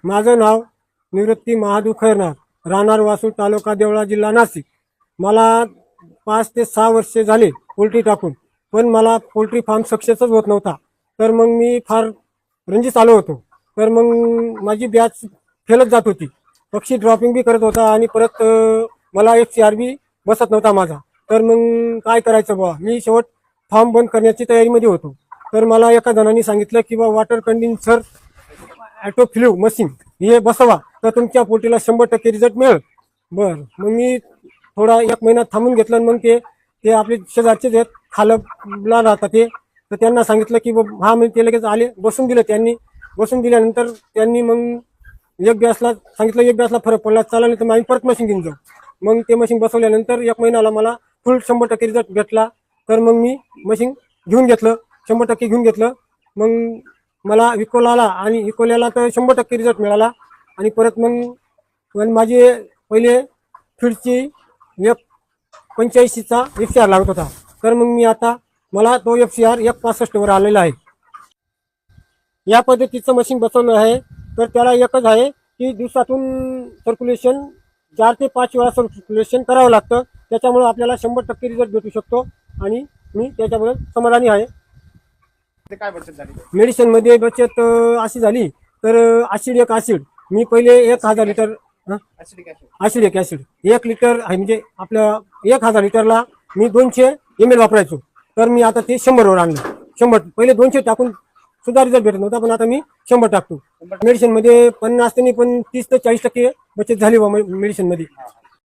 माझं नाव निवृत्ती महादू खैरनार, राहणार वासूळ, तालुका देवळा, जिल्हा नाशिक. मला 5 ते 6 वर्षे झाले पोल्ट्री टाकून, पण मला पोल्ट्री फार्म सक्सेसच होत नव्हता. तर मग मी फार रंजीत आलो होतो. तर मग माझी बॅच फेलच जात होती, पक्षी ड्रॉपिंग बी करत होता आणि परत मला FCR बी बसत नव्हता माझा. तर मग काय करायचं बुवा, मी शेवट फार्म बंद करण्याची तयारीमध्ये होतो. तर मला एका जणांनी सांगितलं की बा वॉटर कंडेन्सर ॲटोफ्ल्यू मशीन हे बसवा, तर तुमच्या पोल्ट्रीला 100% रिझल्ट मिळेल. बरं, मग मी थोडा 1 महिना थांबून घेतलं. मग ते आपले शेजारचेच आहेत, खालला राहतात ते, तर त्यांना सांगितलं की हा, मग ते लगेच आले, बसून दिलं त्यांनी. बसून दिल्यानंतर त्यांनी मग एक बॅचला सांगितलं, एक बॅचला फरक पडला, चालला नाही तर आम्ही परत मशीन घेऊन जाऊ. मग ते मशीन बसवल्यानंतर 1 महिन्याला मला फुल 100% रिझल्ट भेटला. तर मग मी मशीन घेऊन घेतलं, 100% घेऊन घेतलं. मग मला विकोलाला आणि विकोल्याला तर 100% रिझल्ट मिळाला. आणि परत मग माझे पहिले फीडची 185चा FCR लागत होता. तर मग मी आता मला तो FCR 165 वर आलेला आहे. या पद्धतीचं मशीन बसवलं आहे. तर त्याला एकच आहे की दिवसातून सर्क्युलेशन 4 ते 5 वेळा सर्क्युलेशन करावं लागतं. त्याच्यामुळे आपल्याला 100% रिझल्ट भेटू शकतो आणि मी त्याच्याबद्दल समाधानी आहे. काय बचत झाली? मेडिसिन मध्ये बचत अशी झाली, तर ॲसिडिक ॲसिड मी पहिले 1000 लिटर ॲसिडिक ॲसिड 1 लिटर आहे, म्हणजे आपल्या 1000 लिटरला मी 200 ml वापरायचो. तर मी आता ते 100 वर आणलं. 100 पहिले 200 टाकून सुद्धा रिझल्ट भेटत नव्हता, पण आता मी 100 टाकतो. मेडिसिन मध्ये 50 ते 30 ते 40% बचत झाली मेडिसिन मध्ये.